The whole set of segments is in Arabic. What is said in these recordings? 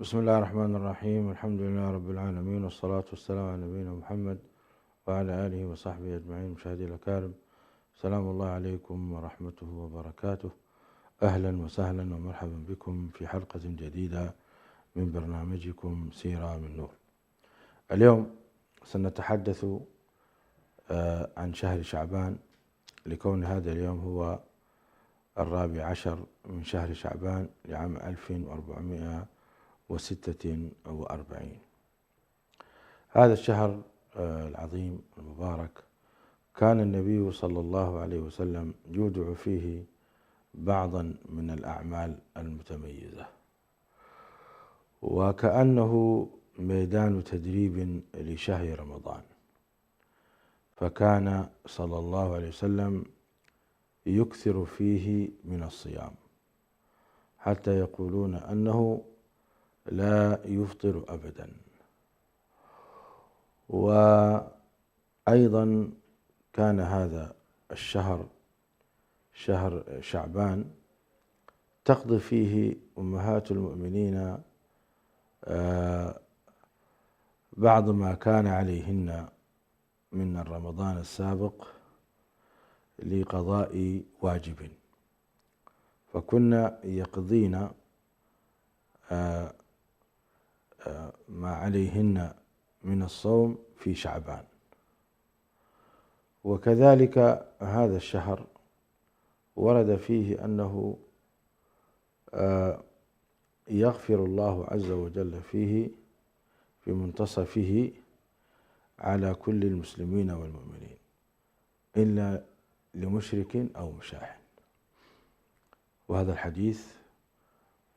بسم الله الرحمن الرحيم. الحمد لله رب العالمين، والصلاة والسلام على نبينا محمد وعلى آله وصحبه أجمعين. مشاهدي الأكارم، سلام الله عليكم ورحمته وبركاته. أهلا وسهلا ومرحبا بكم في حلقة جديدة من برنامجكم سيرة من نور. اليوم سنتحدث عن شهر شعبان، لكون هذا اليوم هو 14 من شهر شعبان لعام 1446. هذا الشهر العظيم المبارك كان النبي صلى الله عليه وسلم يودع فيه بعضا من الأعمال المتميزة، وكأنه ميدان تدريب لشهر رمضان. فكان صلى الله عليه وسلم يكثر فيه من الصيام، حتى يقولون أنه لا يفطر أبدا. وأيضا كان هذا الشهر شهر شعبان تقضي فيه أمهات المؤمنين بعض ما كان عليهن من رمضان السابق لقضاء واجب، فكنا يقضين ما عليهن من الصوم في شعبان. وكذلك هذا الشهر ورد فيه أنه يغفر الله عز وجل فيه في منتصفه على كل المسلمين والمؤمنين إلا لمشرك أو مشاحن. وهذا الحديث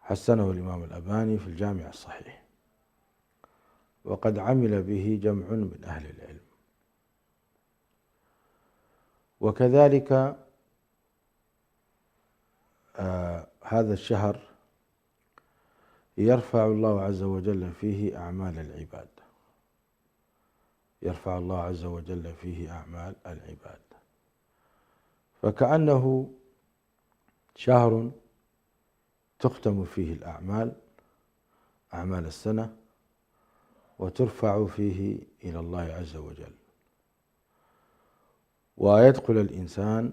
حسنه الإمام الألباني في الجامع الصحيح، وقد عمل به جمع من أهل العلم. وكذلك هذا الشهر يرفع الله عز وجل فيه أعمال العباد، يرفع الله عز وجل فيه أعمال العباد، فكأنه شهر تختم فيه الأعمال، أعمال السنة، وترفع فيه إلى الله عز وجل، ويدخل الإنسان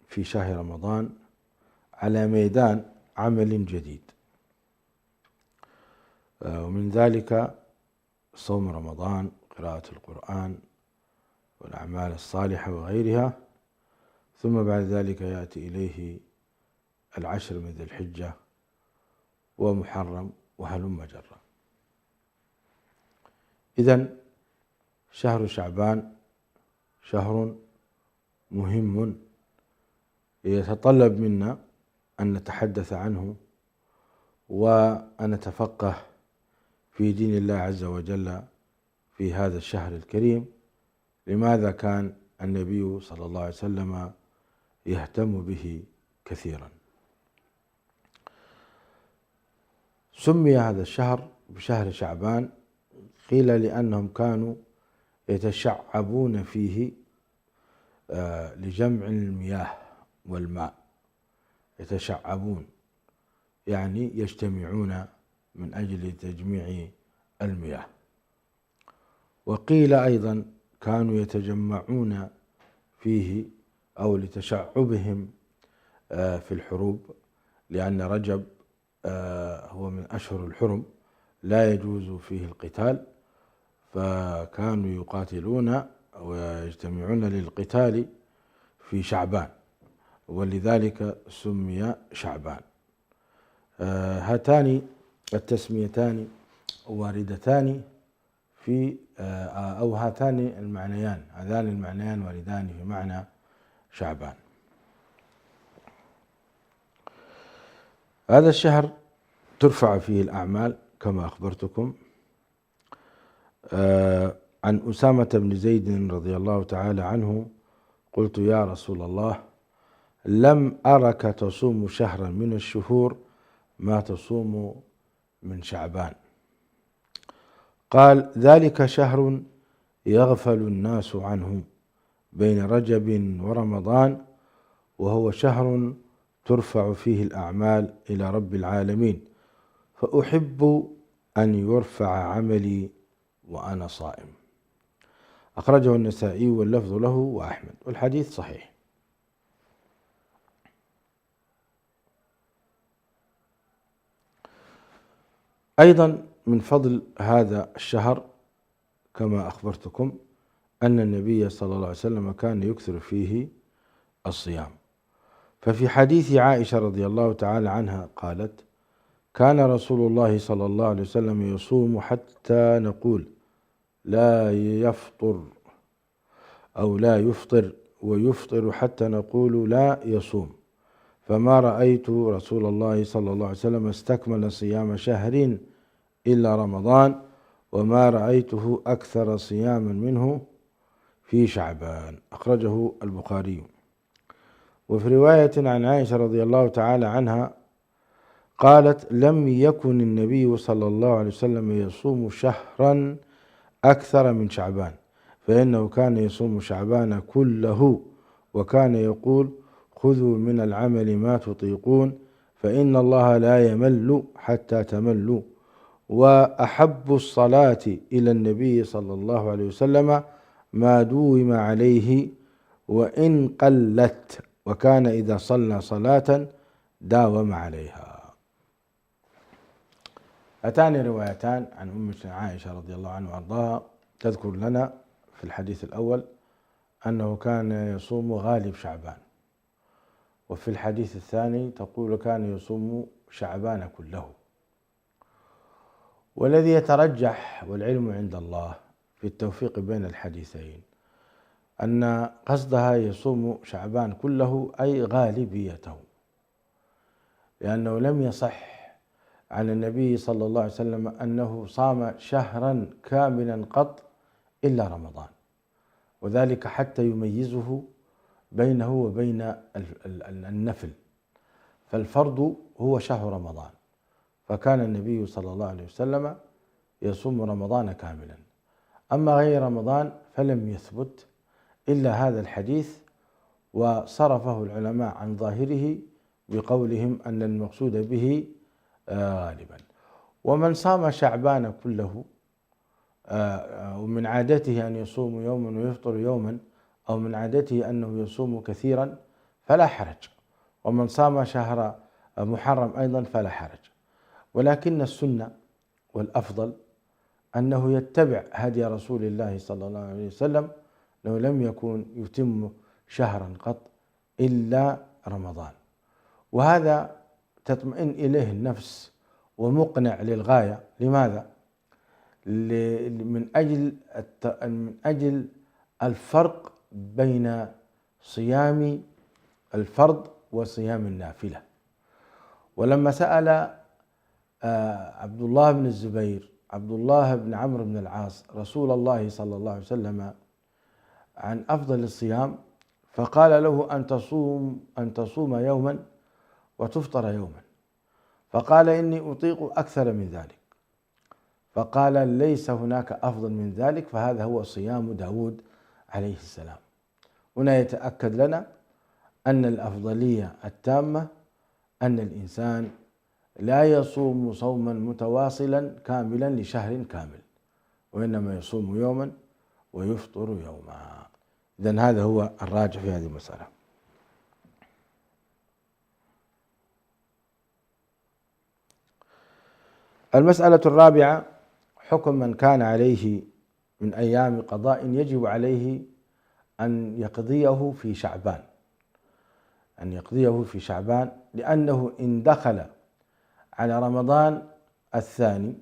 في شهر رمضان على ميدان عمل جديد، ومن ذلك صوم رمضان، قراءة القرآن والأعمال الصالحة وغيرها. ثم بعد ذلك يأتي إليه العشر من ذي الحجة ومحرم وهلم جرا. إذن شهر شعبان شهر مهم يتطلب منا أن نتحدث عنه وأن نتفقه في دين الله عز وجل في هذا الشهر الكريم. لماذا كان النبي صلى الله عليه وسلم يهتم به كثيرا؟ سمي هذا الشهر بشهر شعبان قيل لأنهم كانوا يتشعبون فيه لجمع المياه والماء، يتشعبون يعني يجتمعون من أجل تجميع المياه. وقيل أيضا كانوا يتجمعون فيه أو لتشعبهم في الحروب، لأن رجب هو من أشهر الحرم لا يجوز فيه القتال، فكانوا يقاتلون ويجتمعون للقتال في شعبان، ولذلك سمي شعبان. هاتان التسميتان واردتان في أو هذان المعنيان واردان في معنى شعبان. هذا الشهر ترفع فيه الأعمال كما أخبرتكم. عن أسامة بن زيد رضي الله تعالى عنه قلت: يا رسول الله، لم أرك تصوم شهرا من الشهور ما تصوم من شعبان. قال: ذلك شهر يغفل الناس عنه بين رجب ورمضان، وهو شهر ترفع فيه الأعمال إلى رب العالمين، فأحب أن يرفع عملي وأنا صائم. أخرجه النسائي واللفظ له وأحمد، والحديث صحيح. أيضا من فضل هذا الشهر كما أخبرتكم أن النبي صلى الله عليه وسلم كان يكثر فيه الصيام، ففي حديث عائشة رضي الله تعالى عنها قالت: كان رسول الله صلى الله عليه وسلم يصوم حتى نقول لا يفطر أو لا يفطر، ويفطر حتى نقول لا يصوم، فما رأيت رسول الله صلى الله عليه وسلم استكمل صيام شهر إلا رمضان، وما رأيته أكثر صياما منه في شعبان. أخرجه البخاري. وفي رواية عن عائشة رضي الله تعالى عنها قالت: لم يكن النبي صلى الله عليه وسلم يصوم شهرا أكثر من شعبان، فإنه كان يصوم شعبان كله، وكان يقول: خذوا من العمل ما تطيقون، فإن الله لا يمل حتى تملوا. وأحب الصلاة إلى النبي صلى الله عليه وسلم ما دوم عليه وإن قلت، وكان إذا صلى صلاة داوم عليها. أتاني روايتان عن أم عائشة رضي الله عنها وأرضاها تذكر لنا في الحديث الأول أنه كان يصوم غالب شعبان، وفي الحديث الثاني تقول كان يصوم شعبان كله. والذي يترجح والعلم عند الله في التوفيق بين الحديثين أن قصدها يصوم شعبان كله أي غالبيته، لأنه لم يصح عن النبي صلى الله عليه وسلم أنه صام شهرا كاملا قط إلا رمضان، وذلك حتى يميزه بينه وبين النفل، فالفرض هو شهر رمضان، فكان النبي صلى الله عليه وسلم يصوم رمضان كاملا. أما غير رمضان فلم يثبت إلا هذا الحديث، وصرفه العلماء عن ظاهره بقولهم أن المقصود به غالبا. ومن صام شعبان كله ومن عادته أن يصوم يوما ويفطر يوما، أو من عادته أنه يصوم كثيرا فلا حرج، ومن صام شهر محرم أيضا فلا حرج، ولكن السنة والأفضل أنه يتبع هدي رسول الله صلى الله عليه وسلم، لو لم يكن يتم شهرا قط إلا رمضان، وهذا تطمئن إليه النفس ومقنع للغاية. لماذا؟ من أجل الفرق بين صيام الفرض وصيام النافلة. ولما سأل عبد الله بن الزبير عبد الله بن عمرو بن العاص رسول الله صلى الله عليه وسلم عن أفضل الصيام، فقال له: أن تصوم يوما وتفطر يوما، فقال: إني أطيق أكثر من ذلك، فقال: ليس هناك أفضل من ذلك، فهذا هو صيام داود عليه السلام. هنا يتأكد لنا أن الأفضلية التامة أن الإنسان لا يصوم صوما متواصلا كاملا لشهر كامل، وإنما يصوم يوما ويفطر يوما. إذن هذا هو الراجح في هذه المسألة. المسألة الرابعة: حكم من كان عليه من أيام قضاء يجب عليه أن يقضيه في شعبان، لأنه إن دخل على رمضان الثاني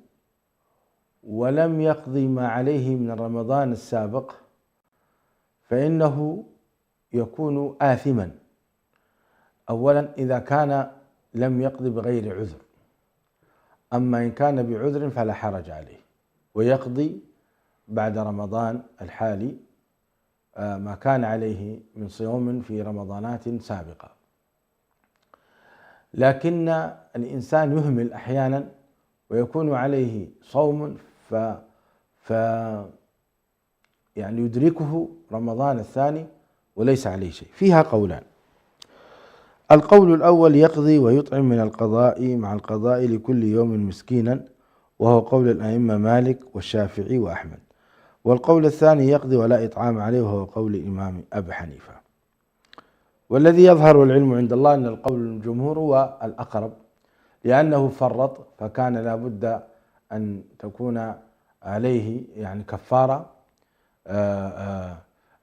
ولم يقضي ما عليه من رمضان السابق فإنه يكون آثما، أولا إذا كان لم يقضي بغير عذر، أما إن كان بعذر فلا حرج عليه، ويقضي بعد رمضان الحالي ما كان عليه من صيام في رمضانات سابقة. لكن الإنسان يهمل أحيانا ويكون عليه صوم يعني يدركه رمضان الثاني وليس عليه شيء. فيها قولان: القول الأول يقضي ويطعم من القضاء مع القضاء لكل يوم مسكينا، وهو قول الأئمة مالك والشافعي وأحمد. والقول الثاني يقضي ولا إطعام عليه، وهو قول الإمام أبي حنيفة. والذي يظهر العلم عند الله أن القول الجمهور هو الأقرب، لأنه فرط فكان لابد أن تكون عليه يعني كفارة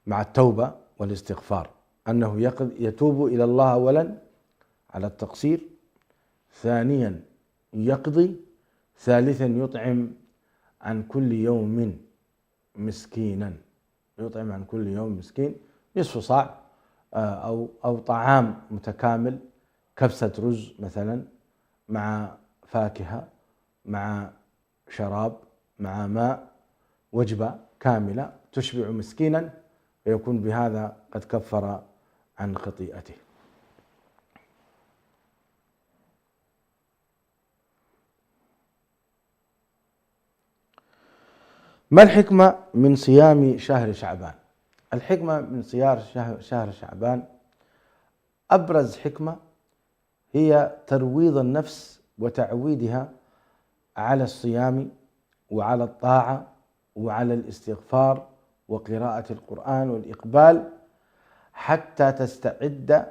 مع التوبة والاستغفار، أنه يتوب إلى الله أولا على التقصير، ثانيا يقضي، ثالثا يطعم عن كل يوم مسكينا، يطعم عن كل يوم مسكين نصف صاع أو طعام متكامل، كبسة رز مثلا مع فاكهة مع شراب مع ماء، وجبة كاملة تشبع مسكينا، ويكون بهذا قد كفر عن خطيئته. ما الحكمة من صيام شهر شعبان؟ الحكمة من صيام شهر شعبان، أبرز حكمة هي ترويض النفس وتعويدها على الصيام وعلى الطاعة وعلى الاستغفار وقراءة القرآن والإقبال، حتى تستعد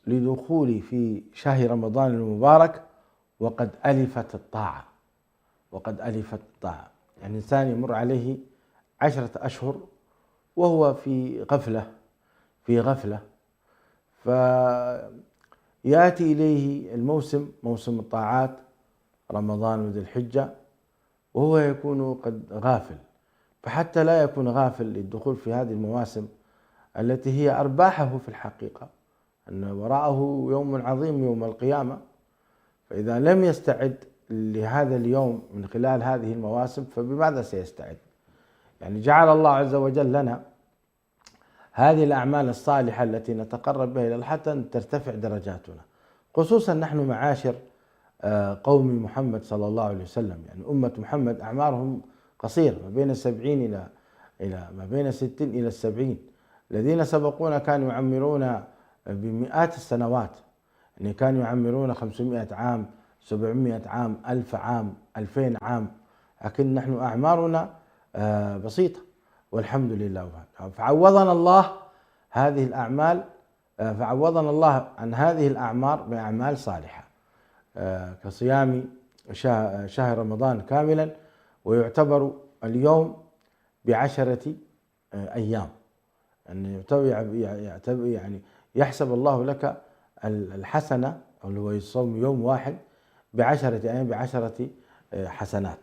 لدخول في شهر رمضان المبارك وقد ألفت الطاعة. يعني إنسان يمر عليه 10 أشهر وهو في غفلة فيأتي إليه الموسم، موسم الطاعات، رمضان وذي الحجة، وهو يكون قد غافل. فحتى لا يكون غافل للدخول في هذه المواسم التي هي أرباحه في الحقيقة، أن وراءه يوم عظيم يوم القيامة، فإذا لم يستعد لهذا اليوم من خلال هذه المواسم فبماذا سيستعد؟ يعني جعل الله عز وجل لنا هذه الأعمال الصالحة التي نتقرب بها إلى الله حتى ترتفع درجاتنا، خصوصا نحن معاشر قوم محمد صلى الله عليه وسلم. يعني أمة محمد أعمارهم قصيرة، ما بين 70 إلى ما بين 60 إلى 70. الذين سبقونا كانوا يعمرون بمئات السنوات، يعني كانوا يعمرون 500 عام، 700 عام، 1000 عام، 2000 عام، لكن نحن أعمارنا بسيطة والحمد لله. فعوضنا الله هذه الأعمال، فعوضنا الله عن هذه الأعمار بأعمال صالحة كصيام شهر رمضان كاملا، ويعتبر اليوم ب10 أيام، يعني يحسب الله لك الحسنة، اللي هو يصوم يوم واحد ب10 أيام ب10 حسنات.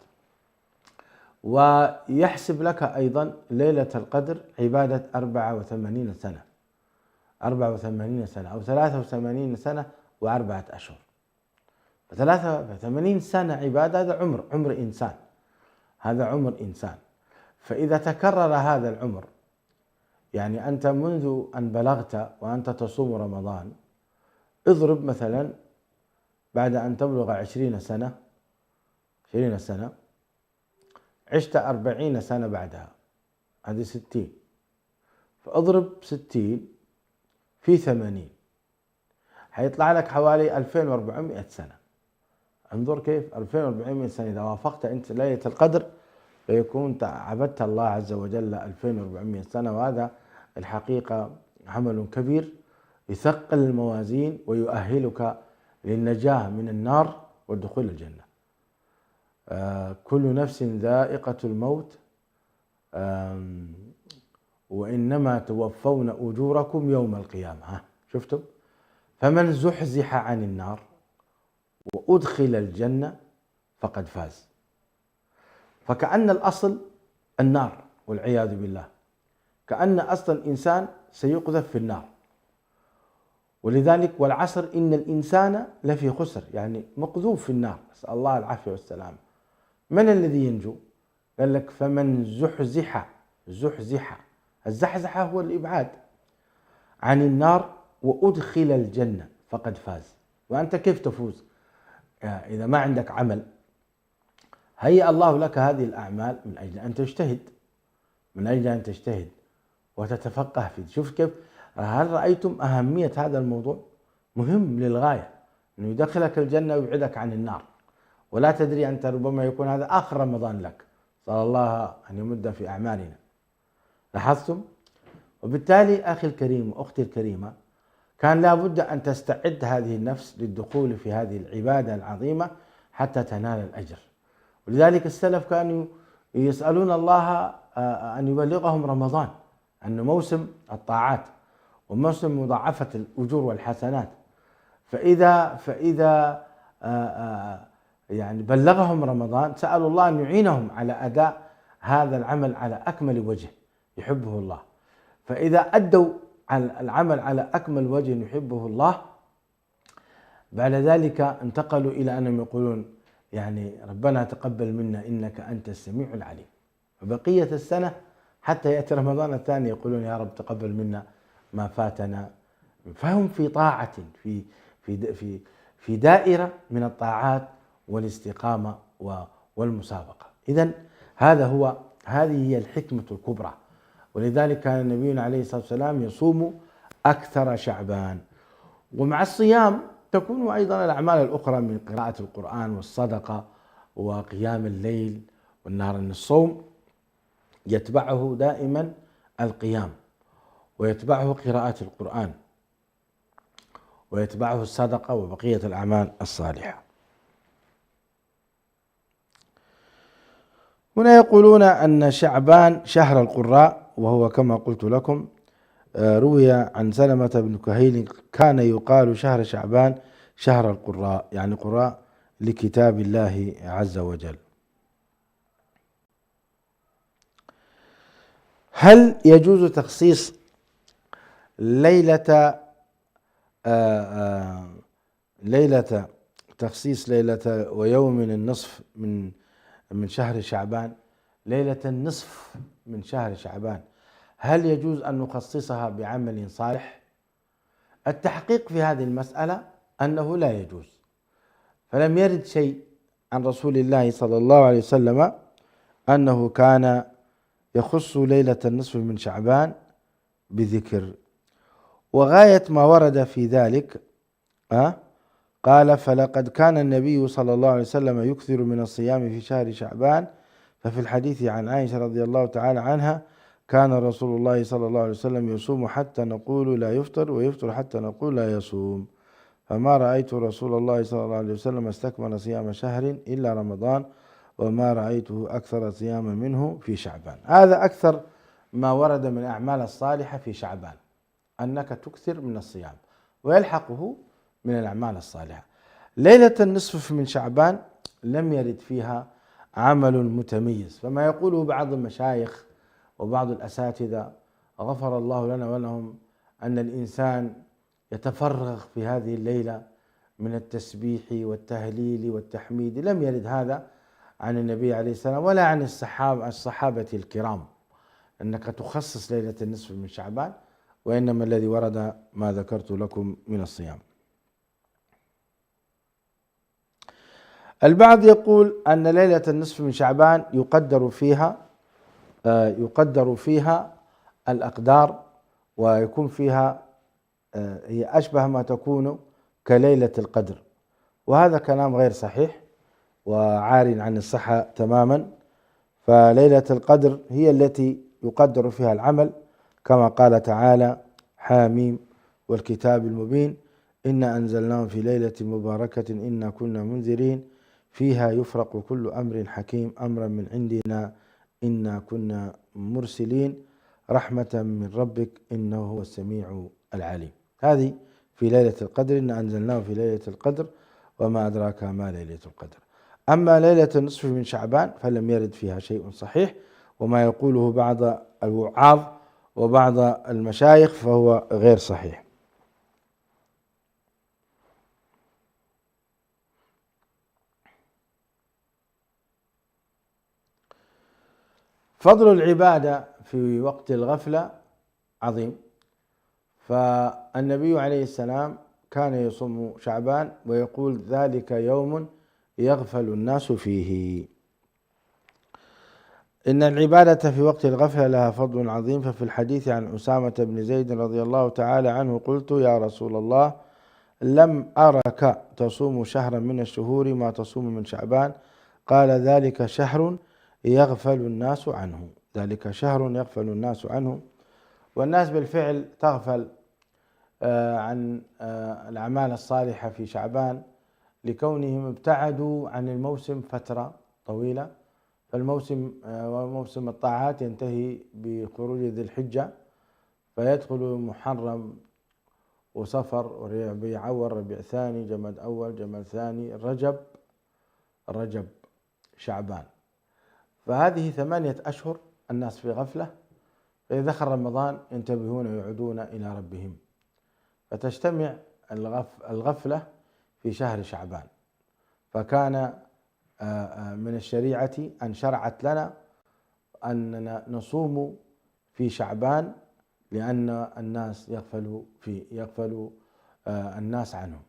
ويحسب لك أيضا ليلة القدر عبادة 84 سنة أو 83 سنة و4 أشهر. 83 سنة عبادة، هذا عمر إنسان، هذا عمر إنسان. فإذا تكرر هذا العمر، يعني أنت منذ أن بلغت وأنت تصوم رمضان، اضرب مثلا بعد أن تبلغ 20 سنة، عشت 40 سنة بعدها، هذه 60، فاضرب 60 في 80 حيطلع لك حوالي 2400 سنة. انظر كيف 2400 سنة، إذا وافقت أنت ليلة القدر فيكون عبدت الله عز وجل 2400 سنة، وهذا الحقيقة عمل كبير يثقل الموازين ويؤهلك للنجاة من النار والدخول الجنة. كل نفس ذائقة الموت وإنما توفون أجوركم يوم القيامة. شفتم؟ فمن زحزح عن النار وأدخل الجنة فقد فاز. فكأن الأصل النار والعياذ بالله، كأن أصل الإنسان سيقذف في النار. ولذلك والعصر إن الإنسان لفي خسر، يعني مقذوف في النار، نسأل الله العافية والسلام. من الذي ينجو؟ قال لك فمن زحزح، الزحزحة هو الإبعاد عن النار وأدخل الجنة فقد فاز. وأنت كيف تفوز إذا ما عندك عمل؟ هيأ الله لك هذه الأعمال من أجل أن تجتهد وتتفقه فيه. شوف كيف، هل رأيتم أهمية هذا الموضوع؟ مهم للغاية، أنه يدخلك الجنة ويبعدك عن النار، ولا تدري أنت ربما يكون هذا آخر رمضان لك، صلى الله أن يمد في أعمالنا. لاحظتم؟ وبالتالي أخي الكريم وأختي الكريمة، كان لا بد أن تستعد هذه النفس للدخول في هذه العبادة العظيمة حتى تنال الأجر. ولذلك السلف كانوا يسألون الله أن يبلغهم رمضان، أنه موسم الطاعات وموسم مضاعفة الأجور والحسنات، فإذا يعني بلغهم رمضان سألوا الله أن يعينهم على أداء هذا العمل على أكمل وجه يحبه الله. فإذا أدوا العمل على أكمل وجه يحبه الله، بعد ذلك انتقلوا إلى أنهم يقولون يعني ربنا تقبل منا إنك أنت السميع العليم. فبقية السنة حتى يأتي رمضان الثاني يقولون يا رب تقبل منا ما فاتنا. فهم في طاعة في في في في دائرة من الطاعات والاستقامة والمسابقة. إذن هذه هي الحكمة الكبرى. ولذلك كان نبينا عليه الصلاة والسلام يصوم أكثر شعبان. ومع الصيام تكون أيضا الأعمال الأخرى من قراءة القرآن والصدقة وقيام الليل والنهار، أن الصوم يتبعه دائما القيام، ويتبعه قراءة القرآن، ويتبعه الصدقة وبقية الأعمال الصالحة. هنا يقولون أن شعبان شهر القراء، وهو كما قلت لكم روي عن سلمة بن كهيل كان يقال شهر شعبان شهر القراء، يعني قراء لكتاب الله عز وجل. هل يجوز تخصيص ليلة ويوم النصف من شهر شعبان، ليلة النصف من شهر شعبان، هل يجوز أن نخصصها بعمل صالح؟ التحقيق في هذه المسألة أنه لا يجوز، فلم يرد شيء عن رسول الله صلى الله عليه وسلم أنه كان يخص ليلة النصف من شعبان بذكر. وغاية ما ورد في ذلك قال فلقد كان النبي صلى الله عليه وسلم يكثر من الصيام في شهر شعبان. ففي الحديث عن عائشة رضي الله تعالى عنها كان رسول الله صلى الله عليه وسلم يصوم حتى نقول لا يفطر، ويفطر حتى نقول لا يصوم، فما رأيت رسول الله صلى الله عليه وسلم استكمل صيام شهر إلا رمضان، وما رأيته أكثر صياما منه في شعبان. هذا أكثر ما ورد من الأعمال الصالحة في شعبان، أنك تكثر من الصيام ويلحقه من الأعمال الصالحة. ليلة النصف من شعبان لم يرد فيها عمل متميز، فما يقوله بعض المشايخ وبعض الأساتذة غفر الله لنا ولهم أن الإنسان يتفرغ في هذه الليلة من التسبيح والتهليل والتحميد، لم يرد هذا عن النبي عليه السلام ولا عن الصحابة الكرام أنك تخصص ليلة النصف من شعبان، وإنما الذي ورد ما ذكرت لكم من الصيام. البعض يقول أن ليلة النصف من شعبان يقدر فيها الأقدار، ويكون فيها هي أشبه ما تكون كليلة القدر، وهذا كلام غير صحيح وعار عن الصحة تماما. فليلة القدر هي التي يقدر فيها العمل، كما قال تعالى حاميم والكتاب المبين إنا أنزلناه في ليلة مباركة إنا كنا منذرين فيها يفرق كل أمر حكيم أمرا من عندنا إنا كنا مرسلين رحمة من ربك إنه هو السميع العليم. هذه في ليلة القدر، إنا أنزلناه في ليلة القدر وما أدراك ما ليلة القدر. أما ليلة النصف من شعبان فلم يرد فيها شيء صحيح، وما يقوله بعض الوعاظ وبعض المشايخ فهو غير صحيح. فضل العبادة في وقت الغفلة عظيم، فالنبي عليه السلام كان يصوم شعبان ويقول ذلك يوم يغفل الناس فيه. إن العبادة في وقت الغفلة لها فضل عظيم. ففي الحديث عن أسامة بن زيد رضي الله تعالى عنه قلت يا رسول الله لم أرك تصوم شهرا من الشهور ما تصوم من شعبان. قال ذلك شهر يغفل الناس عنه. ذلك شهر يغفل الناس عنه. والناس بالفعل تغفل عن الأعمال الصالحة في شعبان لكونهم ابتعدوا عن الموسم فترة طويلة. فالموسم وموسم الطاعات ينتهي بخروج ذي الحجة، فيدخل محرم وصفر وربيع أول ربيع ثاني جماد أول جماد ثاني رجب شعبان. فهذه 8 أشهر الناس في غفلة، فإذا دخل رمضان ينتبهون ويعودون إلى ربهم، فتجتمع الغفلة في شهر شعبان. فكان من الشريعة أن شرعت لنا أننا نصوم في شعبان لأن الناس يغفل الناس عنه.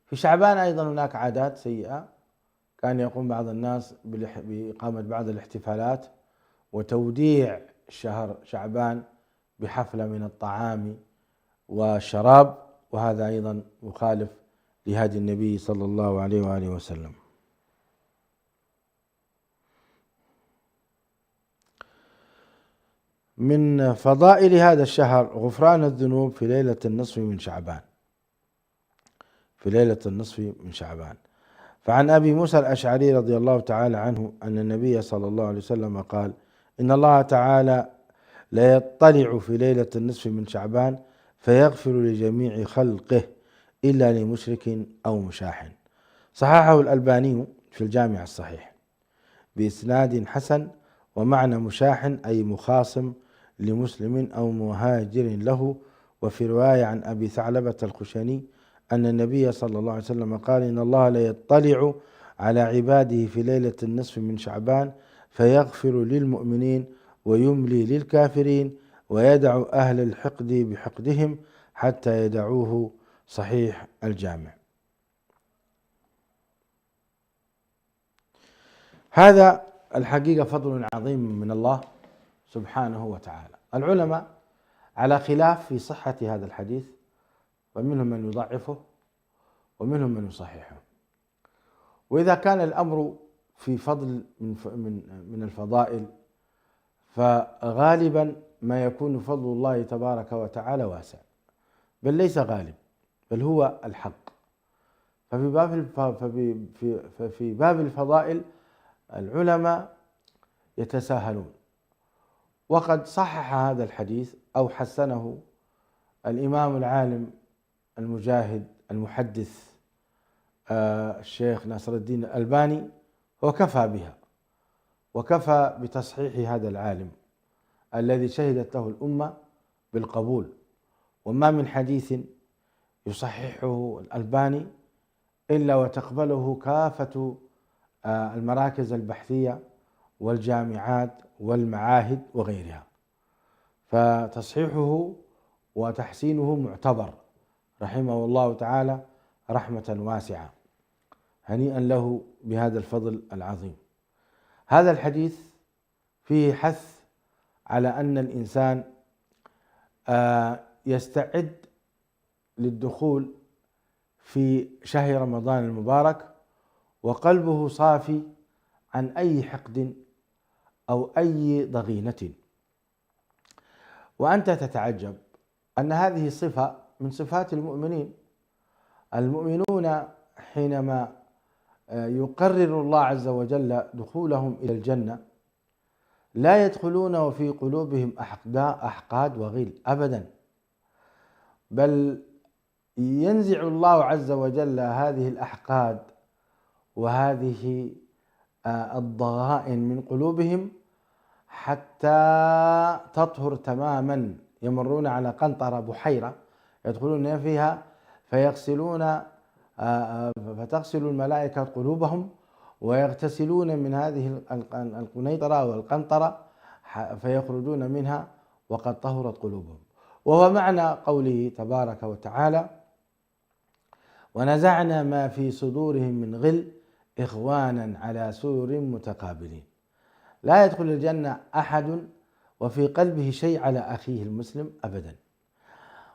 في شعبان أيضا هناك عادات سيئة، كان يقوم بعض الناس بإقامة بعض الاحتفالات وتوديع شهر شعبان بحفلة من الطعام والشراب، وهذا أيضا مخالف لهدي النبي صلى الله عليه وآله وسلم. من فضائل هذا الشهر غفران الذنوب في ليلة النصف من شعبان. فعن أبي موسى الأشعري رضي الله تعالى عنه أن النبي صلى الله عليه وسلم قال: إن الله تعالى لا يطلع في ليلة النصف من شعبان فيغفر لجميع خلقه إلا لمشرك أو مشاح. صححه الألباني في الجامع الصحيح بإسناد حسن. ومعنى مشاح أي مخاصم لمسلم أو مهاجر له. وفي رواية عن أبي ثعلبة الخشني أن النبي صلى الله عليه وسلم قال: إن الله لا يطلع على عباده في ليلة النصف من شعبان فيغفر للمؤمنين ويملي للكافرين ويدع أهل الحقد بحقدهم حتى يدعوه. صحيح الجامع. هذا الحقيقة فضل عظيم من الله سبحانه وتعالى. العلماء على خلاف في صحة هذا الحديث، ومنهم من يضعفه ومنهم من يصححه. وإذا كان الأمر في فضل من الفضائل، فغالبا ما يكون فضل الله تبارك وتعالى واسع، بل ليس غالب، بل هو الحق. ففي باب الفضائل العلماء يتساهلون. وقد صحح هذا الحديث أو حسنه الإمام العالم المجاهد المحدث الشيخ ناصر الدين الألباني، وكفى بها وكفى بتصحيح هذا العالم الذي شهدت له الأمة بالقبول. وما من حديث يصححه الألباني إلا وتقبله كافة المراكز البحثية والجامعات والمعاهد وغيرها، فتصحيحه وتحسينه معتبر رحمه الله تعالى رحمة واسعة. هنيئا له بهذا الفضل العظيم. هذا الحديث فيه حث على أن الإنسان يستعد للدخول في شهر رمضان المبارك وقلبه صافي عن أي حقد أو أي ضغينة. وأنت تتعجب أن هذه صفة من صفات المؤمنين. المؤمنون حينما يقرر الله عز وجل دخولهم إلى الجنة لا يدخلون وفي قلوبهم أحقاد وغل أبدا، بل ينزع الله عز وجل هذه الأحقاد وهذه الضغائن من قلوبهم حتى تطهر تماما. يمرون على قنطرة بحيرة يدخلون فيها فتغسل الملائكة قلوبهم ويغتسلون من هذه القنيطرة والقنطرة فيخرجون منها وقد طهرت قلوبهم. وهو معنى قوله تبارك وتعالى: ونزعنا ما في صدورهم من غل إخوانا على سرر متقابلين. لا يدخل الجنة أحد وفي قلبه شيء على أخيه المسلم أبدا.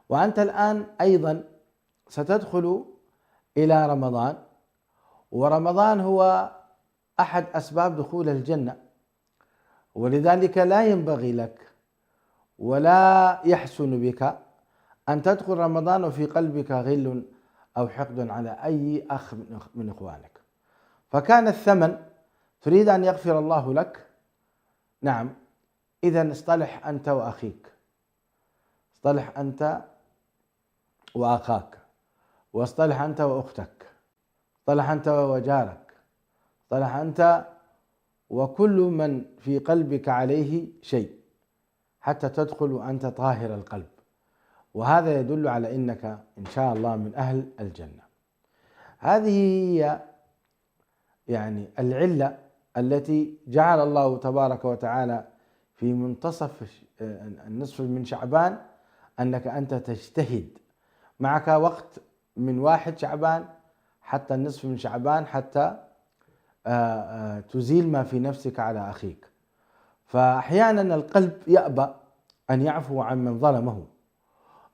وأنت الآن أيضا ستدخل إلى رمضان، ورمضان هو أحد أسباب دخول الجنة، ولذلك لا ينبغي لك ولا يحسن بك أن تدخل رمضان وفي قلبك غل أو حقد على أي أخ من إخوانك. فكان الثمن تريد أن يغفر الله لك، نعم، إذن اصطلح أنت وأخيك، اصطلح أنت وأخاك، واصطلح أنت وأختك، اصطلح أنت وجارك، اصطلح أنت وكل من في قلبك عليه شيء حتى تدخل وأنت طاهر القلب، وهذا يدل على أنك إن شاء الله من أهل الجنة. هذه هي يعني العلة التي جعل الله تبارك وتعالى في منتصف النصف من شعبان أنك أنت تجتهد، معك وقت من 1 شعبان حتى النصف من شعبان حتى تزيل ما في نفسك على أخيك. فأحيانا القلب يأبى أن يعفو عن من ظلمه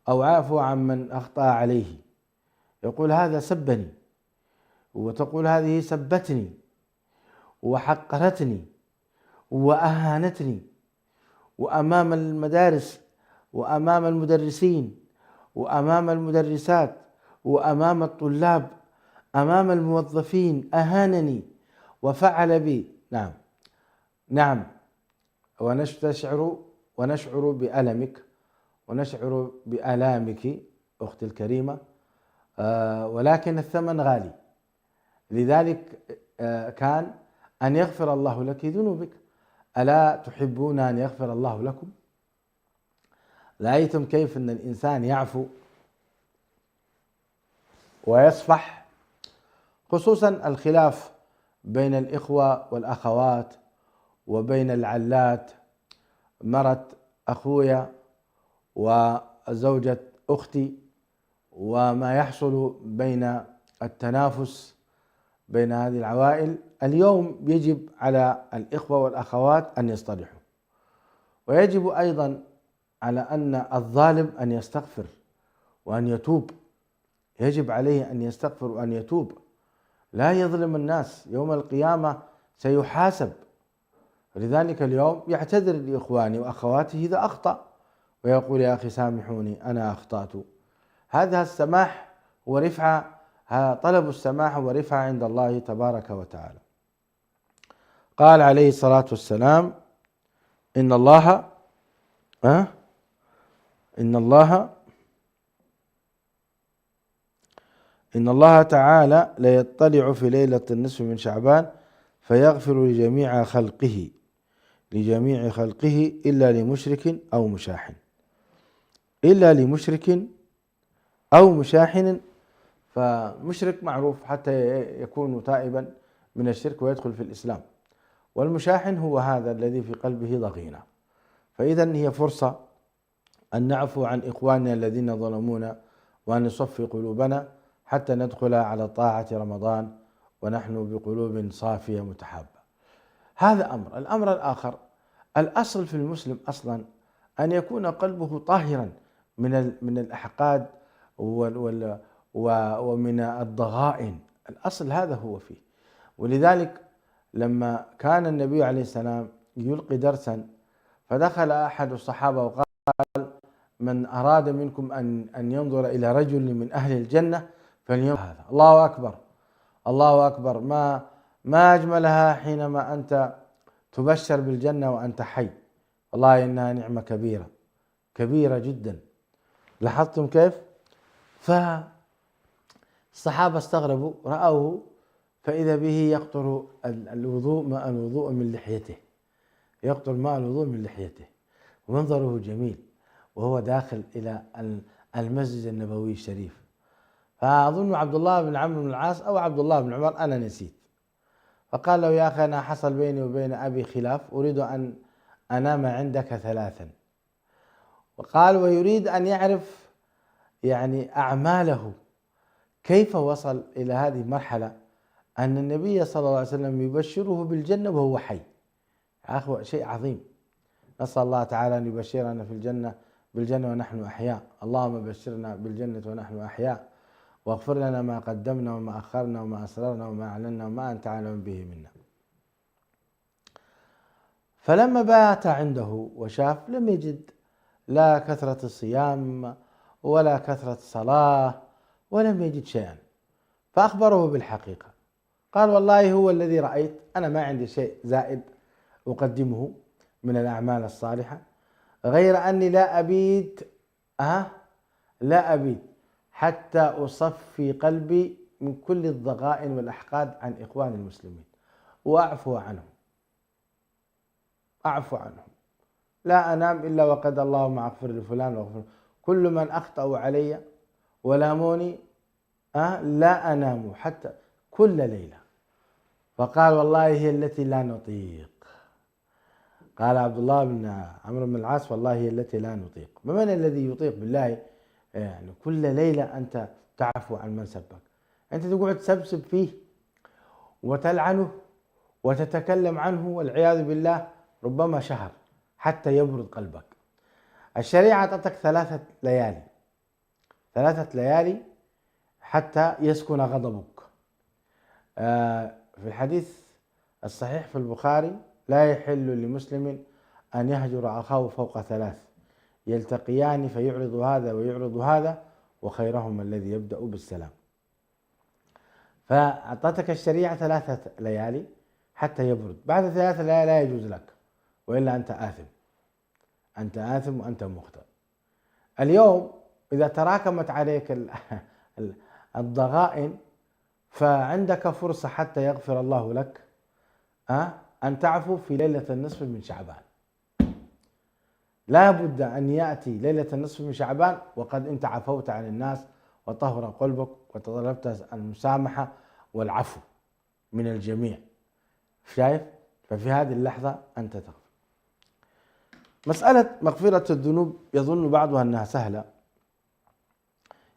أو يعفو عن من أخطأ عليه، يقول هذا سبني، وتقول هذه سبتني وحقرتني وأهانتني، وأمام المدارس وأمام المدرسين وأمام المدرسات وأمام الطلاب أمام الموظفين أهانني وفعل بي. نعم نعم، ونشعر بألمك ونشعر بآلامك أختي الكريمة، ولكن الثمن غالي. لذلك كان أن يغفر الله لك ذنوبك. ألا تحبون أن يغفر الله لكم؟ رأيتم كيف أن الإنسان يعفو ويصفح؟ خصوصا الخلاف بين الإخوة والأخوات وبين العلات، مرت أخويا وزوجة أختي، وما يحصل بين التنافس بين هذه العوائل. اليوم يجب على الإخوة والأخوات أن يصطلحوا، ويجب أيضا على أن الظالم أن يستغفر وأن يتوب، يجب عليه أن يستغفر وأن يتوب، لا يظلم الناس، يوم القيامة سيحاسب. لذلك اليوم يعتذر لإخواني وأخواتي إذا أخطأ، ويقول يا أخي سامحوني أنا أخطأت. هذا السماح ورفعة، طلب السماح ورفعة عند الله تبارك وتعالى. قال عليه الصلاة والسلام إن الله تعالى ليطلع في ليلة النصف من شعبان فيغفر لجميع خلقه إلا لمشرك أو مشاحن. فمشرك معروف حتى يكون تائبا من الشرك ويدخل في الإسلام، والمشاحن هو هذا الذي في قلبه ضغينة. فإذا هي فرصة أن نعفو عن إخواننا الذين ظلمونا، وأن نصفي قلوبنا حتى ندخل على طاعة رمضان ونحن بقلوب صافية متحابة. هذا أمر. الأمر الآخر، الأصل في المسلم أصلا أن يكون قلبه طاهرا من الأحقاد ومن الضغائن، الأصل هذا هو فيه. ولذلك لما كان النبي عليه السلام يلقي درسا، فدخل أحد الصحابة وقال من أراد منكم أن ينظر إلى رجل من أهل الجنة فلينظر هذا. الله أكبر الله أكبر، ما أجملها حينما أنت تبشر بالجنة وأنت حي، والله إنها نعمة كبيرة جدا. لاحظتم كيف؟ فالصحابة استغربوا، رأوه فإذا به يقطر ماء الوضوء من لحيته، يقطر ماء الوضوء من لحيته، ومنظره جميل وهو داخل إلى المسجد النبوي الشريف. فأظن عبد الله بن عمرو بن العاص أو عبد الله بن عمر، أنا نسيت، فقال له يا أخي أنا حصل بيني وبين أبي خلاف، أريد أن أنام عندك 3. وقال ويريد أن يعرف يعني أعماله، كيف وصل إلى هذه المرحلة أن النبي صلى الله عليه وسلم يبشره بالجنة وهو حي. أخوة شيء عظيم، نسأل الله تعالى أن يبشرنا في بالجنة ونحن أحياء. اللهم بشرنا بالجنة ونحن أحياء، واغفر لنا ما قدمنا وما أخرنا وما أسررنا وما أعلنا وما أنت أعلم به منا. فلما بات عنده وشاف لم يجد لا كثرة الصيام ولا كثرة الصلاة، ولم يجد شيئا، فأخبره بالحقيقة. قال والله هو الذي رأيت، أنا ما عندي شيء زائد أقدمه من الأعمال الصالحة، غير أني لا أبيت حتى أصفي قلبي من كل الضغائن والأحقاد عن إخوان المسلمين وأعفو عنهم، لا أنام إلا وقد اللهم اغفر لفلان واغفر كل من أخطأوا علي ولاموني، لا أنام حتى كل ليلة. فقال والله هي التي لا نطيق. قال عبد الله بن عمرو بن العاص والله هي التي لا نطيق. من الذي يطيق بالله يعني كل ليلة أنت تعفو عن من سبك؟ أنت تقعد تسبسب فيه وتلعنه وتتكلم عنه والعياذ بالله ربما شهر حتى يبرد قلبك. الشريعة أعطتك 3 ليالي حتى يسكن غضبك. في الحديث الصحيح في البخاري لا يحل لمسلم أن يهجر أخاه فوق 3 يلتقيان فيعرض هذا ويعرض هذا وخيرهم الذي يبدأ بالسلام. فأعطتك الشريعة 3 ليالي حتى يبرد، بعد 3 ليالي لا يجوز لك، وإلا أنت آثم وأنت مخطئ. اليوم إذا تراكمت عليك الضغائن فعندك فرصة حتى يغفر الله لك أن تعفو في ليلة النصف من شعبان. لا بد أن يأتي ليلة النصف من شعبان وقد أنت عفوت عن الناس وطهر قلبك وطلبت المسامحة والعفو من الجميع. شايف؟ ففي هذه اللحظة أنت تغفر. مسألة مغفرة الذنوب يظن بعضها أنها سهلة،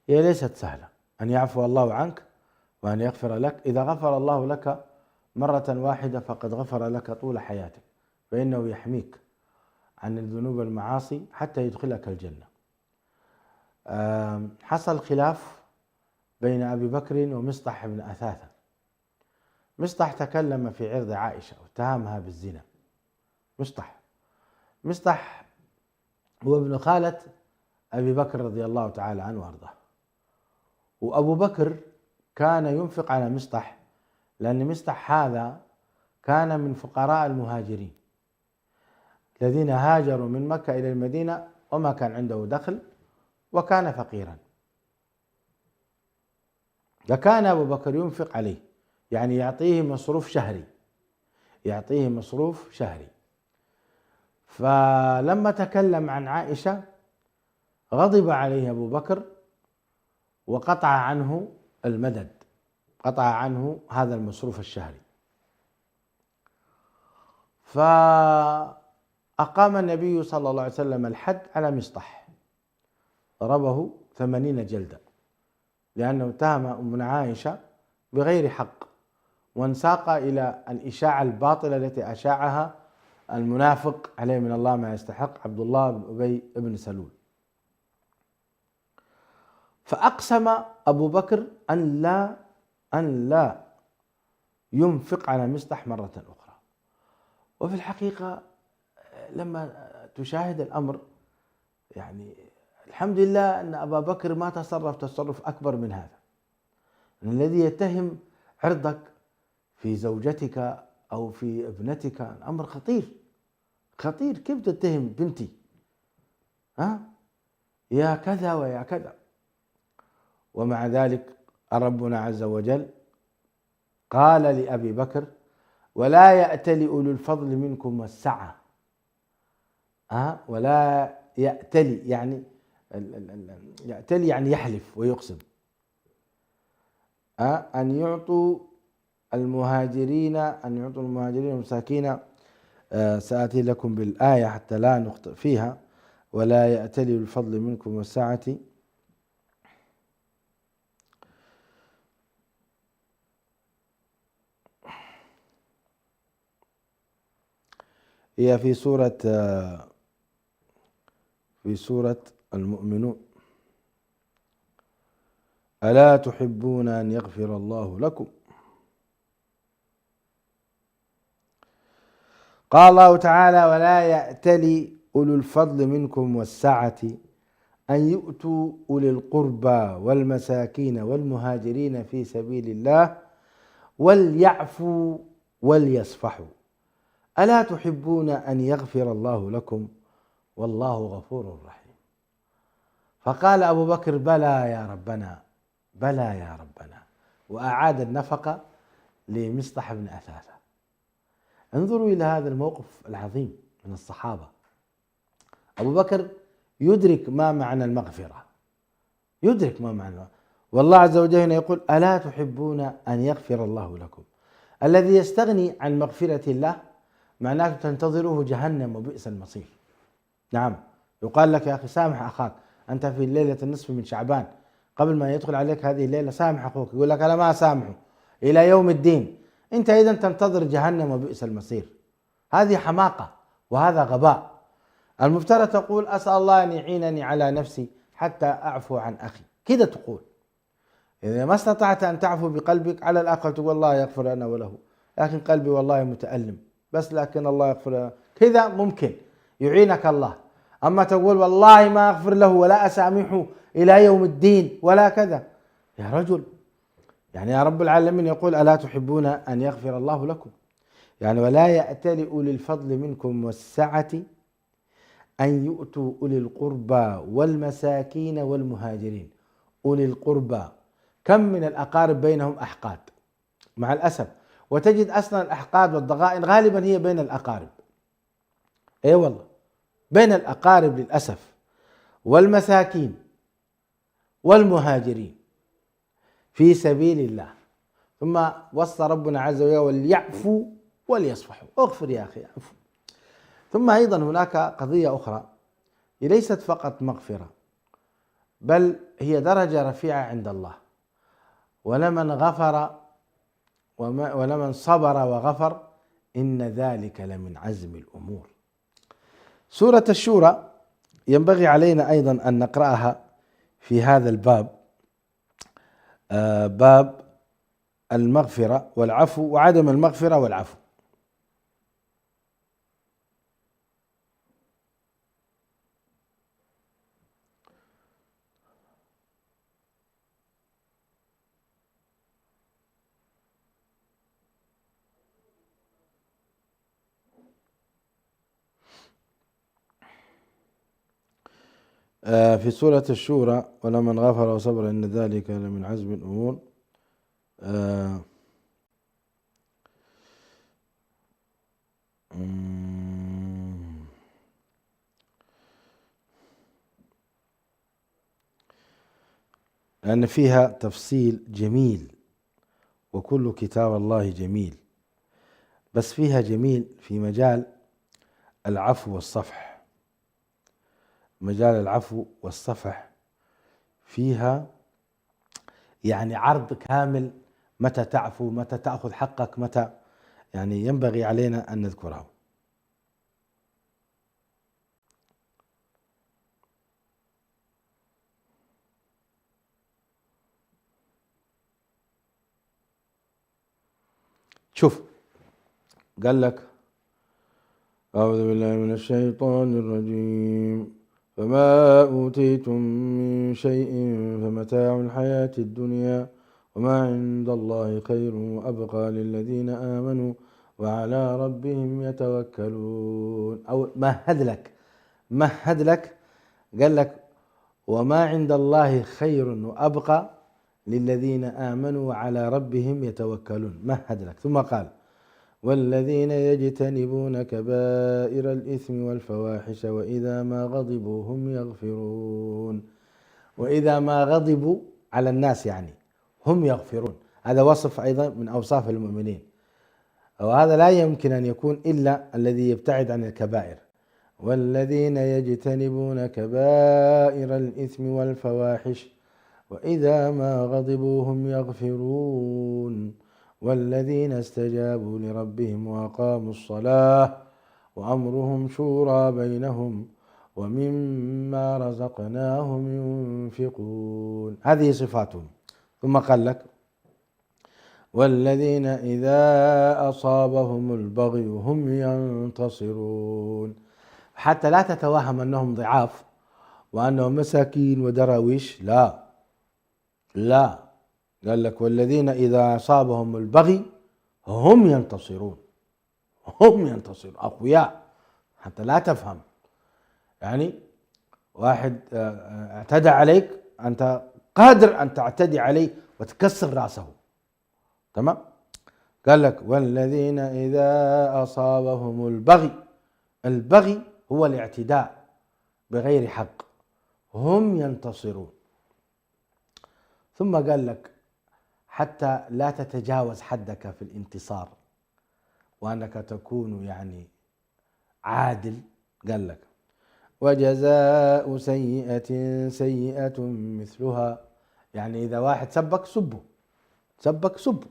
هي ليست سهلة. أن يعفو الله عنك وأن يغفر لك، إذا غفر الله لك مرة واحدة فقد غفر لك طول حياتك، فإنه يحميك عن الذنوب والمعاصي حتى يدخلك الجنة. حصل خلاف بين أبي بكر ومصطح بن أثاثة. مصطح تكلم في عرض عائشة واتهمها بالزنا. مصطح هو ابن خالة أبي بكر رضي الله تعالى عنه وأرضاه، وأبو بكر كان ينفق على مصطح، لأن مصطح هذا كان من فقراء المهاجرين الذين هاجروا من مكة إلى المدينة وما كان عنده دخل وكان فقيرا، فكان أبو بكر ينفق عليه، يعني يعطيه مصروف شهري. فلما تكلم عن عائشة غضب عليه أبو بكر وقطع عنه المدد، قطع عنه هذا المصروف الشهري. فأقام النبي صلى الله عليه وسلم الحد على مصطح، ضربه 80 جلدة، لأنه اتهم أمنا عائشة بغير حق، وانساق إلى الإشاعة الباطلة التي أشاعها المنافق عليه من الله ما يستحق عبد الله بن أبي بن سلول. فأقسم أبو بكر أن لا ينفق على مصطح مرة أخرى. وفي الحقيقة لما تشاهد الأمر يعني الحمد لله أن أبا بكر ما تصرف تصرف أكبر من هذا. الذي يتهم عرضك في زوجتك أو في ابنتك أمر خطير. كيف تتهم بنتي يا كذا ويا كذا؟ ومع ذلك ربنا عز وجل قال لأبي بكر ولا يأتل أولو الفضل منكم والسعة. ولا يأتل يعني يحلف ويقسم أن يعطوا المهاجرين والمساكين. سآتي لكم بالآية حتى لا نخطئ فيها. ولا يأتل الفضل منكم والسعة هي في سورة المؤمنون. ألا تحبون أن يغفر الله لكم؟ قال الله تعالى: ولا يأتل أولو الفضل منكم والسعة أن يؤتوا أولي القربى والمساكين والمهاجرين في سبيل الله وليعفوا وليصفحوا ألا تحبون أن يغفر الله لكم والله غفور رحيم. فقال أبو بكر: بلى يا ربنا، بلى يا ربنا، وأعاد النفقة لمصطح بن أثاثة. انظروا إلى هذا الموقف العظيم من الصحابة. أبو بكر يدرك ما معنى المغفرة، يدرك ما معنى، والله عز وجل هنا يقول: ألا تحبون أن يغفر الله لكم. الذي يستغني عن مغفرة الله معناه تنتظره جهنم وبئس المصير. نعم، يقال لك: يا أخي سامح أخاك، أنت في ليلة النصف من شعبان قبل ما يدخل عليك هذه الليلة سامح أخوك، يقول لك: أنا ما أسامحه إلى يوم الدين. أنت إذن تنتظر جهنم وبئس المصير. هذه حماقة وهذا غباء. المفترض تقول: أسأل الله أن يعينني على نفسي حتى أعفو عن أخي، كذا تقول. إذا ما استطعت أن تعفو بقلبك على الأقل تقول: الله يغفر لنا وله، لكن قلبي والله متألم، بس لكن الله يغفر لنا، كذا ممكن يعينك الله. أما تقول والله ما أغفر له ولا أسامحه إلى يوم الدين ولا كذا، يا رجل، يعني يا رب العالمين يقول: ألا تحبون أن يغفر الله لكم؟ يعني ولا يأتل أولي الفضل منكم والسعة أن يؤتوا أولي القربى والمساكين والمهاجرين. أولي القربى، كم من الأقارب بينهم أحقاد مع الأسف، وتجد أصلا الأحقاد والضغائن غالبا هي بين الأقارب. أي والله، بين الأقارب للأسف. والمساكين والمهاجرين في سبيل الله. ثم وصى ربنا عز وجل: وليعفوا وليصفحوا. اغفر يا أخي، اعفو. ثم أيضا هناك قضية أخرى، هي ليست فقط مغفرة، بل هي درجة رفيعة عند الله. ولمن غفر ولمن صبر وغفر إن ذلك لمن عزم الأمور. سورة الشورى ينبغي علينا أيضا أن نقرأها في هذا الباب، باب المغفرة والعفو وعدم المغفرة والعفو. في سورة الشورى: ولمن غفر وصبر إن ذلك لمن عزم الأمور. لأن فيها تفصيل جميل، وكل كتاب الله جميل، بس فيها جميل في مجال العفو والصفح. مجال العفو والصفح فيها يعني عرض كامل، متى تعفو، متى تأخذ حقك، متى، يعني ينبغي علينا أن نذكره. شوف، قال لك: أعوذ بالله من الشيطان الرجيم، فما أوتيتم من شيء فمتاع الحياة الدنيا وما عند الله خير وأبقى للذين آمنوا وعلى ربهم يتوكلون. أو مهد لك، قال لك: وما عند الله خير وأبقى للذين آمنوا وعلى ربهم يتوكلون، مهد لك. ثم قال: والذين يجتنبون كبائر الإثم والفواحش وإذا ما غضبوا هم يغفرون. وإذا ما غضبوا على الناس يعني هم يغفرون. هذا وصف أيضا من أوصاف المؤمنين، وهذا لا يمكن أن يكون إلا الذي يبتعد عن الكبائر. والذين يجتنبون كبائر الإثم والفواحش وإذا ما غضبوا هم يغفرون. والذين استجابوا لربهم وأقاموا الصلاة وأمرهم شورى بينهم ومما رزقناهم ينفقون. هذه صفاتهم. ثم قال لك والذين إذا أصابهم البغي هم ينتصرون، حتى لا تتوهم أنهم ضعاف وأنهم مساكين ودراويش، لا لا، قال لك والذين إذا أصابهم البغي هم ينتصرون، هم ينتصرون، أقوياء، حتى لا تفهم. يعني واحد اعتدى عليك، أنت قادر أن تعتدي عليه وتكسر رأسه، تمام. قال لك والذين إذا أصابهم البغي، البغي هو الاعتداء بغير حق، هم ينتصرون. ثم قال لك حتى لا تتجاوز حدك في الانتصار وأنك تكون يعني عادل، قال لك وجزاء سيئة سيئة مثلها، يعني إذا واحد سبك سبه، سبك سبه،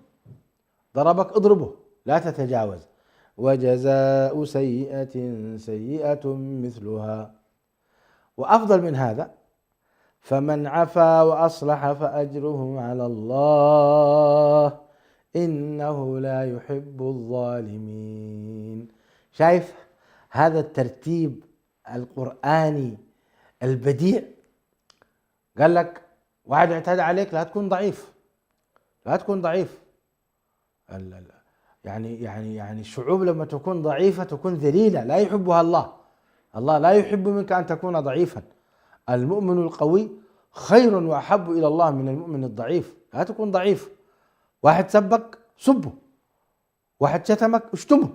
ضربك اضربه، لا تتجاوز. وجزاء سيئة سيئة مثلها، وأفضل من هذا فمن عفا وأصلح فأجره على الله إنه لا يحب الظالمين. شايف هذا الترتيب القرآني البديع؟ قال لك واحد اعتدى عليك لا تكون ضعيف، لا تكون ضعيف. يعني الشعوب لما تكون ضعيفة تكون ذليلة، لا يحبها الله. الله لا يحب منك أن تكون ضعيفا. المؤمن القوي خير وأحب إلى الله من المؤمن الضعيف. لا تكون ضعيف. واحد سبك سبه، واحد شتمك اشتمه،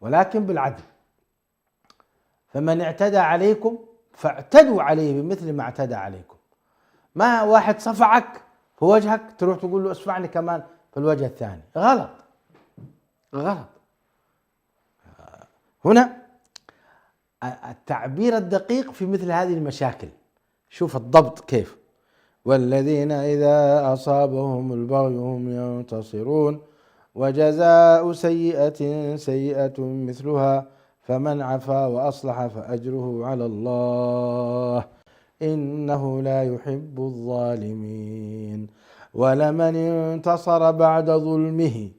ولكن بالعدل. فمن اعتدى عليكم فاعتدوا عليه بمثل ما اعتدى عليكم. ما واحد صفعك في وجهك تروح تقول له اصفعني كمان في الوجه الثاني، غلط غلط. هنا التعبير الدقيق في مثل هذه المشاكل، شوف الضبط كيف. والذين إذا أصابهم البغي هم ينتصرون وجزاء سيئة سيئة مثلها فمن عفا وأصلح فأجره على الله إنه لا يحب الظالمين ولمن انتصر بعد ظلمه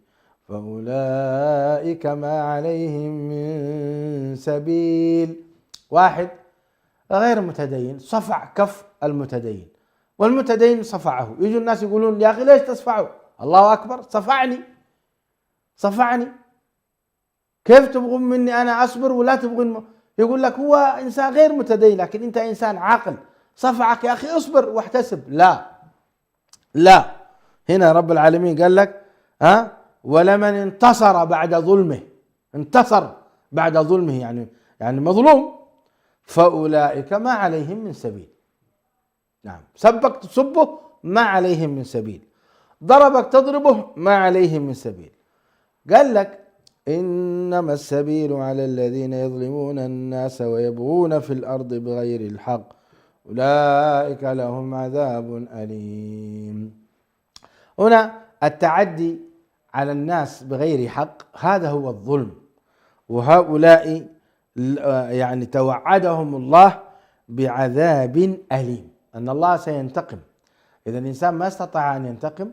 فأولئك ما عليهم من سبيل. واحد غير متدين صفع كف المتدين والمتدين صفعه، يجوا الناس يقولون يا أخي ليش تصفعه؟ الله أكبر، صفعني، كيف تبغون مني أنا أصبر ولا تبغون؟ يقول لك هو إنسان غير متدين لكن أنت إنسان عاقل، صفعك يا أخي اصبر واحتسب. لا، هنا رب العالمين قال لك ولمن انتصر بعد ظلمه، انتصر بعد ظلمه يعني مظلوم، فأولئك ما عليهم من سبيل. نعم، سبك تسبه ما عليهم من سبيل، ضربك تضربه ما عليهم من سبيل. قال لك إنما السبيل على الذين يظلمون الناس ويبغون في الأرض بغير الحق أولئك لهم عذاب أليم. هنا التعدي على الناس بغير حق هذا هو الظلم، وهؤلاء يعني توعدهم الله بعذاب أليم، أن الله سينتقم. إذا الإنسان ما استطاع أن ينتقم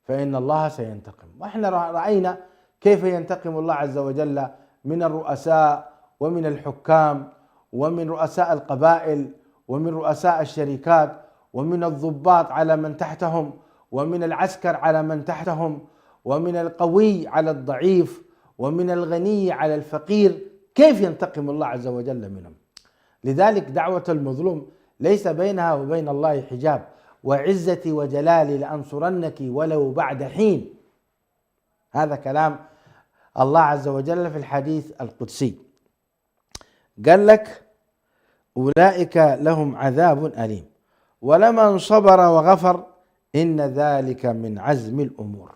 فإن الله سينتقم. وإحنا رأينا كيف ينتقم الله عز وجل من الرؤساء ومن الحكام ومن رؤساء القبائل ومن رؤساء الشركات ومن الضباط على من تحتهم ومن العسكر على من تحتهم ومن القوي على الضعيف ومن الغني على الفقير، كيف ينتقم الله عز وجل منهم. لذلك دعوة المظلوم ليس بينها وبين الله حجاب، وعزتي وجلالي لأنصرنك ولو بعد حين. هذا كلام الله عز وجل في الحديث القدسي. قال لك أولئك لهم عذاب أليم ولمن صبر وغفر إن ذلك من عزم الأمور.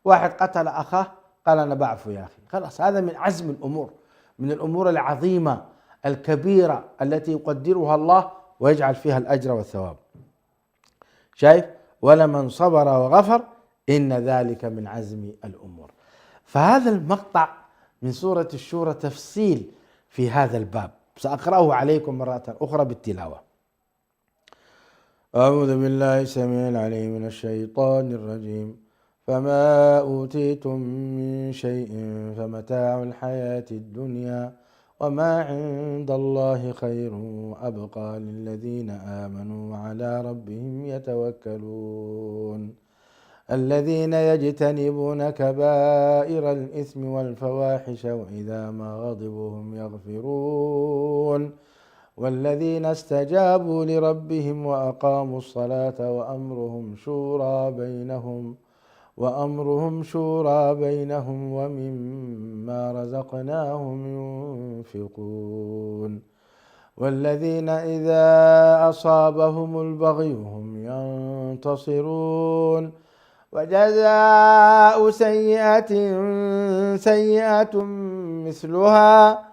واحد قتل أخاه قال أنا بعفو يا أخي، خلاص، هذا من عزم الأمور، من الأمور العظيمة الكبيرة التي يقدرها الله ويجعل فيها الأجر والثواب. شايف؟ ولمن صبر وغفر إن ذلك من عزم الأمور. فهذا المقطع من سورة الشورى تفصيل في هذا الباب، سأقرأه عليكم مرة أخرى بالتلاوة. أعوذ بالله السميع العليم من الشيطان الرجيم. فما أوتيتم من شيء فمتاع الحياة الدنيا وما عند الله خير وأبقى للذين آمنوا وعلى ربهم يتوكلون. الذين يجتنبون كبائر الإثم والفواحش وإذا ما غضبوا هم يغفرون. والذين استجابوا لربهم وأقاموا الصلاة وأمرهم شورى بينهم ومما رزقناهم ينفقون. والذين إذا أصابهم البغي هم ينتصرون. وجزاء سيئة سيئة مثلها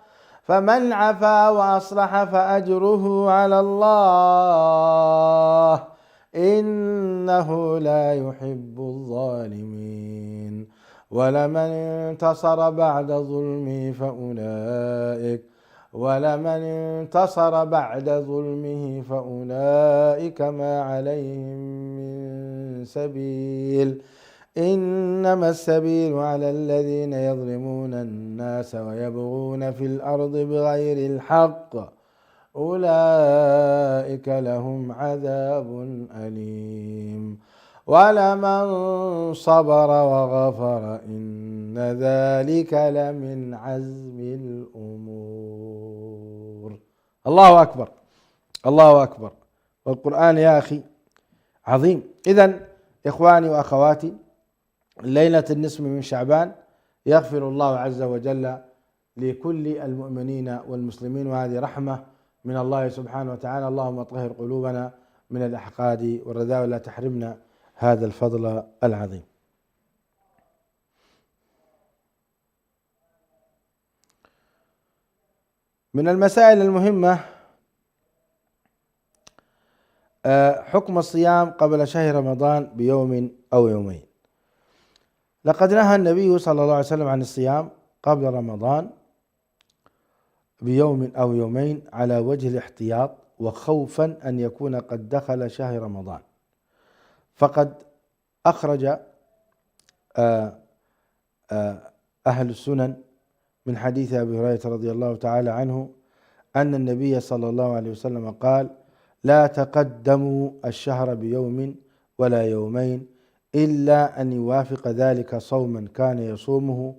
فمن عفا وأصلح فأجره على الله إنه لا يحب الظالمين. ولمن انتصر بعد ظلمه فأولئك ما عليهم من سبيل إنما السبيل على الذين يظلمون الناس ويبغون في الأرض بغير الحق أولئك لهم عذاب أليم. ولمن صبر وغفر إن ذلك لمن عزم الأمور. الله أكبر، الله أكبر. والقرآن يا أخي عظيم. إذن إخواني وأخواتي، ليلة النصف من شعبان يغفر الله عز وجل لكل المؤمنين والمسلمين، وهذه رحمة من الله سبحانه وتعالى. اللهم طهر قلوبنا من الأحقاد والرذاذ ولا تحرمنا هذا الفضل العظيم. من المسائل المهمة حكم الصيام قبل شهر رمضان بيوم أو يومين. لقد نهى النبي صلى الله عليه وسلم عن الصيام قبل رمضان بيوم أو يومين على وجه الاحتياط وخوفا أن يكون قد دخل شهر رمضان. فقد أخرج أهل السنن من حديث أبي هريرة رضي الله تعالى عنه أن النبي صلى الله عليه وسلم قال: لا تقدموا الشهر بيوم ولا يومين إلا أن يوافق ذلك صوما كان يصومه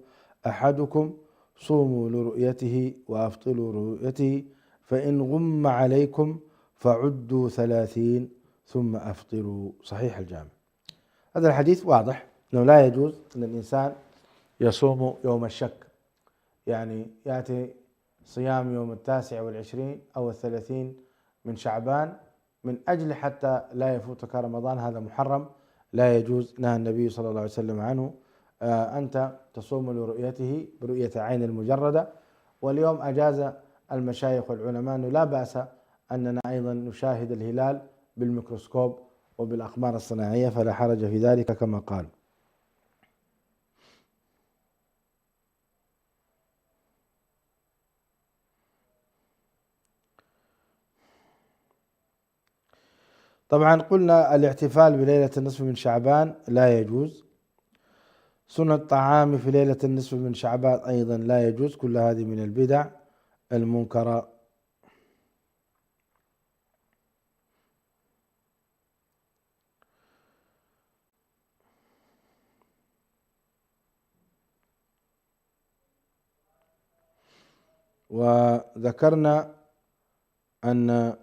أحدكم، صوموا لرؤيته وأفطروا لرؤيته، فإن غم عليكم فعدوا 30 ثم أفطروا. صحيح الجامع. هذا الحديث واضح أنه لا يجوز أن الإنسان يصوم يوم الشك، يعني يأتي صيام يوم 29 أو 30 من شعبان من أجل حتى لا يفوتك رمضان، هذا محرم لا يجوز، نهى النبي صلى الله عليه وسلم عنه. أنت تصوم لرؤيته برؤية عين المجردة. واليوم أجاز المشايخ والعلماء أنه لا بأس أننا أيضا نشاهد الهلال بالميكروسكوب وبالأقمار الصناعية، فلا حرج في ذلك كما قال. طبعا قلنا الاحتفال بليلة النصف من شعبان لا يجوز، سنة الطعام في ليلة النصف من شعبان أيضا لا يجوز، كل هذه من البدع المنكرة. وذكرنا أن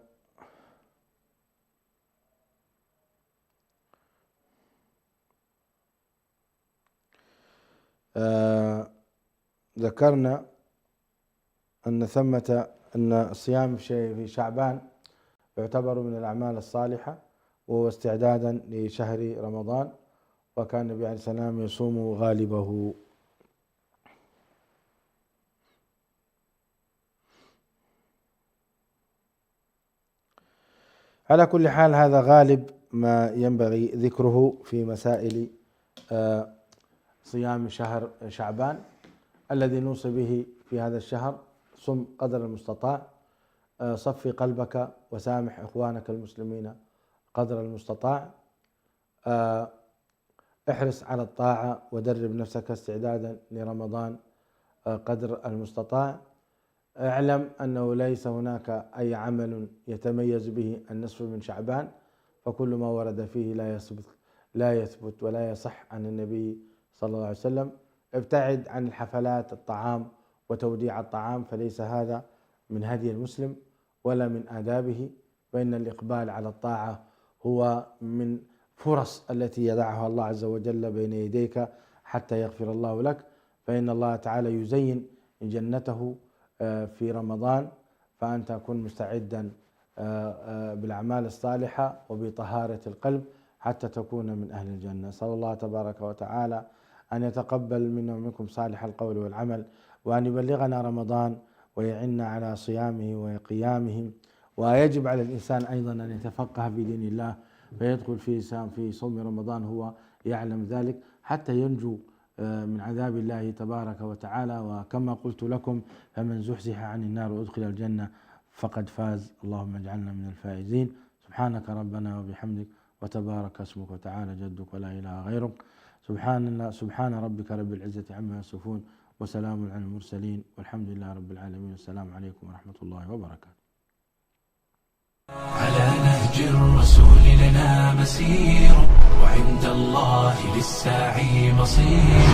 أن الصيام في شعبان يعتبر من الأعمال الصالحة، وهو استعدادا لشهر رمضان، وكان النبي عليه الصلاة والسلام يصوم غالبه. على كل حال هذا غالب ما ينبغي ذكره في مسائل صيام شهر شعبان الذي نوصي به في هذا الشهر: صم قدر المستطاع، صفي قلبك وسامح إخوانك المسلمين قدر المستطاع. احرص على الطاعة ودرب نفسك استعدادا لرمضان قدر المستطاع. اعلم أنه ليس هناك أي عمل يتميز به النصف من شعبان، فكل ما ورد فيه لا يثبت ولا يصح عن النبي صلى الله عليه وسلم. ابتعد عن الحفلات الطعام وتوديع الطعام، فليس هذا من هدي المسلم ولا من آدابه، فإن الإقبال على الطاعة هو من فرص التي يضعها الله عز وجل بين يديك حتى يغفر الله لك، فإن الله تعالى يزين جنته في رمضان، فأنت كن مستعدا بالأعمال الصالحة وبطهارة القلب حتى تكون من أهل الجنة. أسأل الله تبارك وتعالى أن يتقبل منا ومنكم صالح القول والعمل، وأن يبلغنا رمضان ويعنا على صيامه وقيامه. ويجب على الإنسان أيضا أن يتفقه في دين الله، فيدخل في صوم رمضان هو يعلم ذلك حتى ينجو من عذاب الله تبارك وتعالى. وكما قلت لكم، فمن زحزح عن النار وأدخل الجنة فقد فاز. اللهم اجعلنا من الفائزين. سبحانك ربنا وبحمدك، وتبارك اسمك وتعالى جدك ولا إله غيرك. سبحان ربك رب العزة عما يصفون، وسلام على المرسلين، والحمد لله رب العالمين. والسلام عليكم ورحمة الله وبركاته. على نهج الرسول لنا مسير، وعند الله للساعي مصير.